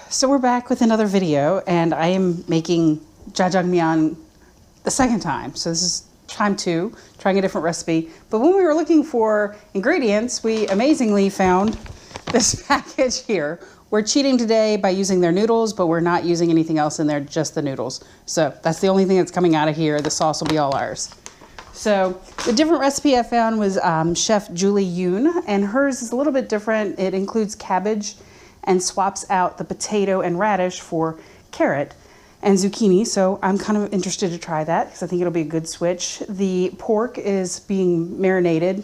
So we're back with another video, and I am making Jjajangmyeon the second time. So this is time 2, trying a different recipe. But when we were looking for ingredients, we amazingly found this package here. We're cheating today by using their noodles, but we're not using anything else in there, just the noodles. So that's the only thing that's coming out of here. The sauce will be all ours. So the different recipe I found was Chef Julie Yoon, and hers is a little bit different. It includes cabbage and swaps out the potato and radish for carrot and zucchini. So I'm kind of interested to try that because I think it'll be a good switch. The pork is being marinated.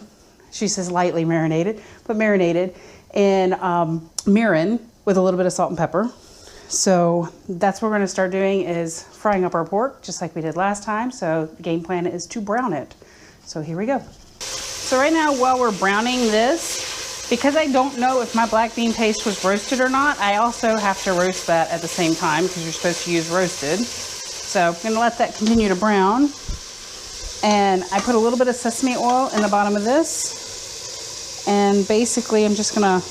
She says lightly marinated, but marinated in mirin with a little bit of salt and pepper. So that's what we're going to start doing, is frying up our pork just like we did last time. So the game plan is to brown it. So here we go. So right now, while we're browning this, because I don't know if my black bean paste was roasted or not, I also have to roast that at the same time because you're supposed to use roasted. So I'm going to let that continue to brown. And I put a little bit of sesame oil in the bottom of this. And basically I'm just going to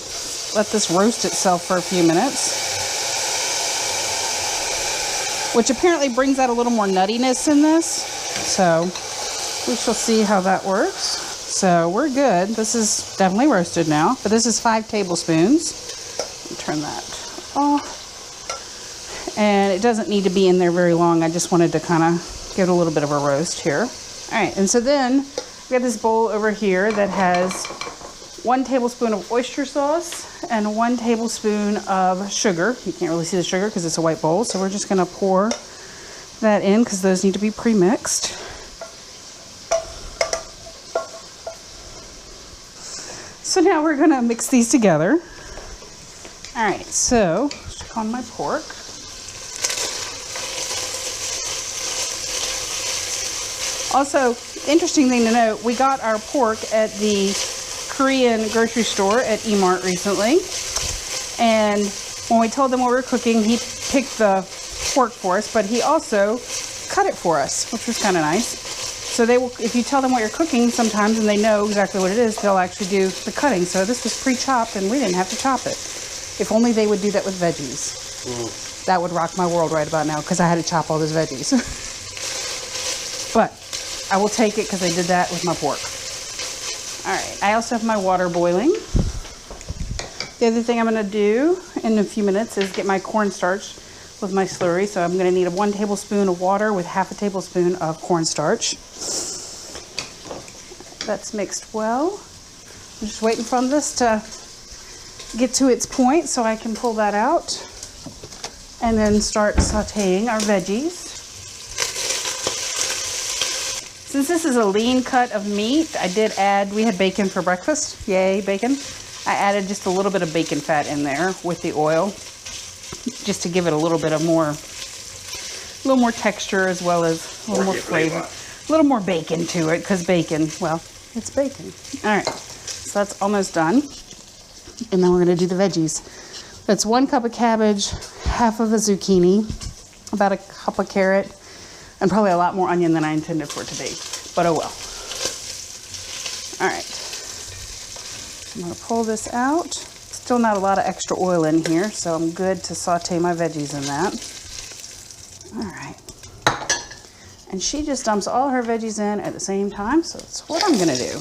let this roast itself for a few minutes, which apparently brings out a little more nuttiness in this. So we shall see how that works. So we're good. This is definitely roasted now, but this is 5 tablespoons. Let me turn that off. And it doesn't need to be in there very long. I just wanted to kind of give it a little bit of a roast here. All right, and so then we have this bowl over here that has 1 tablespoon of oyster sauce and 1 tablespoon of sugar. You can't really see the sugar because it's a white bowl, so we're just going to pour that in because those need to be pre-mixed. So now we're going to mix these together. All right, so check on my pork. Also, interesting thing to note, we got our pork at the Korean grocery store at Emart recently, and when we told them what we were cooking, he picked the pork for us, but he also cut it for us, which was kind of nice. So they will, if you tell them what you're cooking sometimes and they know exactly what it is, they'll actually do the cutting. So this was pre-chopped and we didn't have to chop it. If only they would do that with veggies. That would rock my world right about now because I had to chop all those veggies. But I will take it because I did that with my pork. All right, I also have my water boiling. The other thing I'm going to do in a few minutes is get my cornstarch with my slurry. So I'm going to need 1 tablespoon of water with 1/2 tablespoon of cornstarch. That's mixed well. I'm just waiting for this to get to its point so I can pull that out and then start sauteing our veggies. Since this is a lean cut of meat, I did add, we had bacon for breakfast. Yay, bacon. I added just a little bit of bacon fat in there with the oil, just to give it a little bit of more texture as well as a little more flavor. A little more bacon to it, because bacon, well, it's bacon. All right, so that's almost done. And then we're gonna do the veggies. That's 1 cup of cabbage, 1/2 of a zucchini, about 1 cup of carrot, and probably a lot more onion than I intended for it to be, but oh well. All right, I'm gonna pull this out. Still not a lot of extra oil in here, so I'm good to saute my veggies in that. All right. And she just dumps all her veggies in at the same time, so that's what I'm gonna do.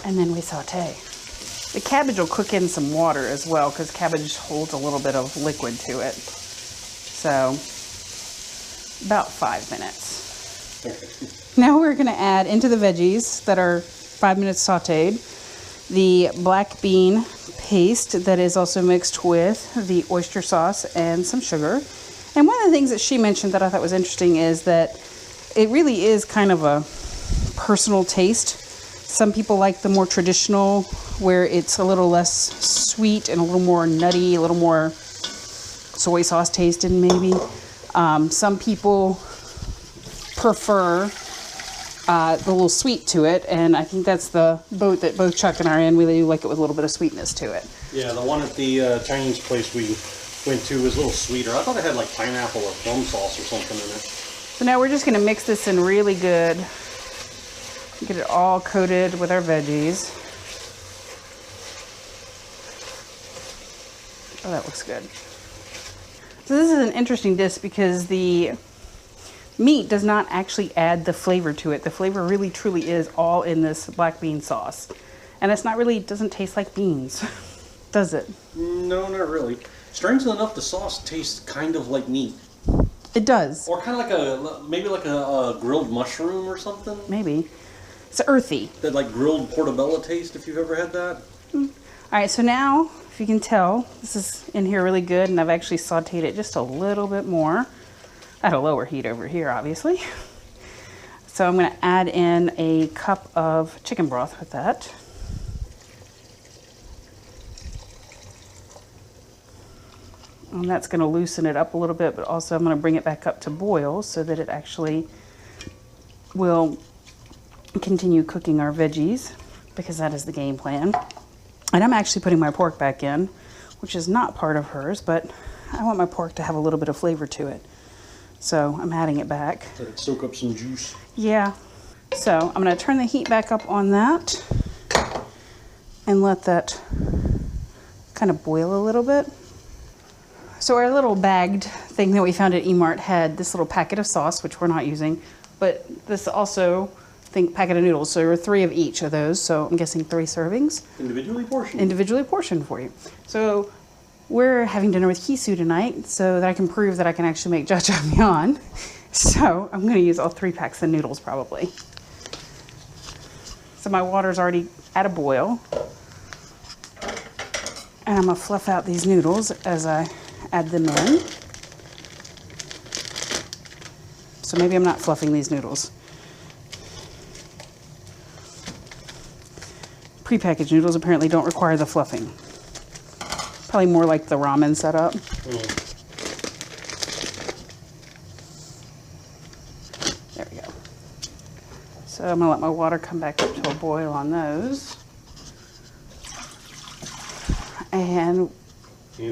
And then we saute. The cabbage will cook in some water as well, because cabbage holds a little bit of liquid to it. So, about 5 minutes. Now we're gonna add into the veggies that are 5 minutes sauteed, the black bean paste that is also mixed with the oyster sauce and some sugar. And one of the things that she mentioned that I thought was interesting is that it really is kind of a personal taste. Some people like the more traditional, where it's a little less sweet and a little more nutty, a little more soy sauce tasted maybe. Some people prefer the little sweet to it, and I think that's the boat that both Chuck and I are in. We really like it with a little bit of sweetness to it. Yeah, the one at the Chinese place we went to was a little sweeter. I thought it had like pineapple or plum sauce or something in it. So now we're just going to mix this in really good. Get it all coated with our veggies. Oh, that looks good. So this is an interesting dish because the meat does not actually add the flavor to it. The flavor really truly is all in this black bean sauce. And it's not really, it doesn't taste like beans, does it? No, not really. Strangely enough, the sauce tastes kind of like meat. It does. Or kind of like maybe like a grilled mushroom or something. Maybe. It's earthy. That like grilled portobello taste, if you've ever had that. All right, so now, if you can tell, this is in here really good, and I've actually sauteed it just a little bit more. At a lower heat over here, obviously. So I'm gonna add in a cup of chicken broth with that. And that's gonna loosen it up a little bit, but also I'm gonna bring it back up to boil so that it actually will continue cooking our veggies, because that is the game plan. And I'm actually putting my pork back in, which is not part of hers, but I want my pork to have a little bit of flavor to it. So I'm adding it back. Let it soak up some juice. Yeah. So I'm gonna turn the heat back up on that and let that kind of boil a little bit. So our little bagged thing that we found at E-Mart had this little packet of sauce, which we're not using, but this also, I think, packet of noodles. So there were 3 of each of those. So I'm guessing 3 servings. Individually portioned. Individually portioned for you. So we're having dinner with Kisu tonight so that I can prove that I can actually make jjajangmyeon. So I'm going to use all 3 packs of noodles probably. So my water's already at a boil. And I'm going to fluff out these noodles as I add them in. So maybe I'm not fluffing these noodles. Prepackaged noodles apparently don't require the fluffing. Probably more like the ramen setup. There we go. So I'm gonna let my water come back up to a boil on those. And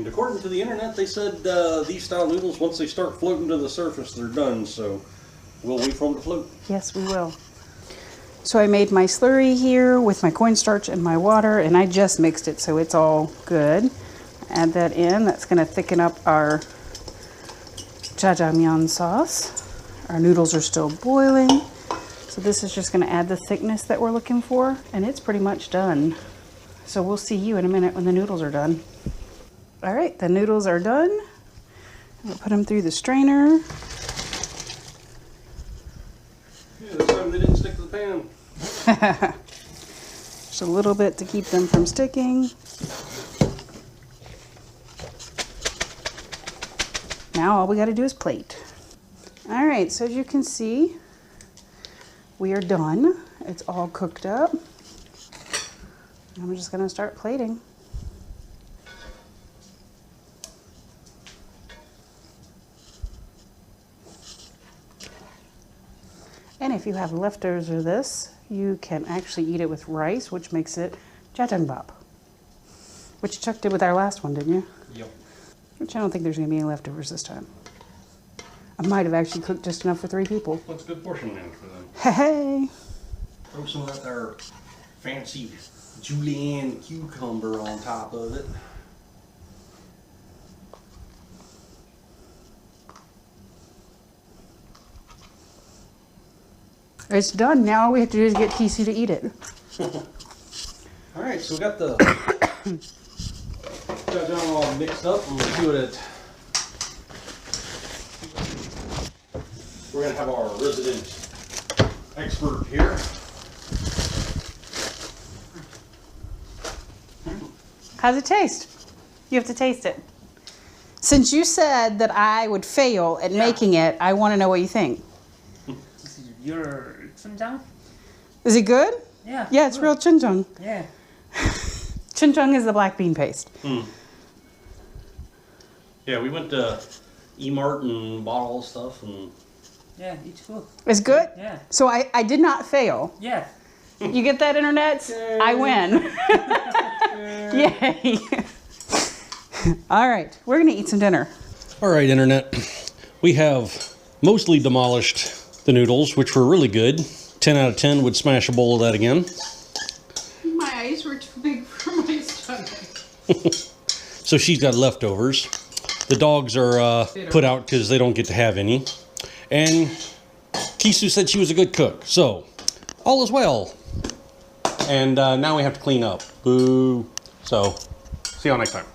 according to the internet, they said these style noodles, once they start floating to the surface, they're done. So we'll wait for them to float. yes, we will. So I made my slurry here with my cornstarch and my water, and I just mixed it so it's all good. Add that in. That's going to thicken up our jjajangmyeon sauce. Our noodles are still boiling. So this is just going to add the thickness that we're looking for, and it's pretty much done. So we'll see you in a minute when the noodles are done. All right, the noodles are done. I'll put them through the strainer. Yeah, this time they didn't stick to the pan. Just a little bit to keep them from sticking. Now all we got to do is plate. All right, so as you can see, we are done. It's all cooked up. I'm just going to start plating. And if you have leftovers of this, you can actually eat it with rice, which makes it jjajangmyeon, which Chuck did with our last one, didn't you? Yep. Which I don't think there's going to be any leftovers this time. I might have actually cooked just enough for 3 people. That's good portion management for them. Hey! Throw some of that there fancy julienne cucumber on top of it. It's done. Now all we have to do is get Kisu to eat it. All right, so we got the jjajangmyeon all mixed up, and we'll see what it. We're gonna have our resident expert here. How's it taste? You have to taste it. Since you said that I would fail at making it, I want to know what you think. Your chunjang? Is it good? Yeah. Yeah, it's real chunjang. Yeah. Chunjang is the black bean paste. Yeah, we went to E-Mart and bought all the stuff, and Yeah, it's good. It's good? Yeah. So I did not fail. Yeah. You get that, internet? I win. Yay. All right, we're going to eat some dinner. all right, internet. We have mostly demolished the noodles, which were really good. 10 out of 10 would smash a bowl of that again. My eyes were too big for my stomach. So she's got leftovers. The dogs are put out because they don't get to have any. And Kisu said she was a good cook. So all is well. And now we have to clean up. Boo. So see y'all next time.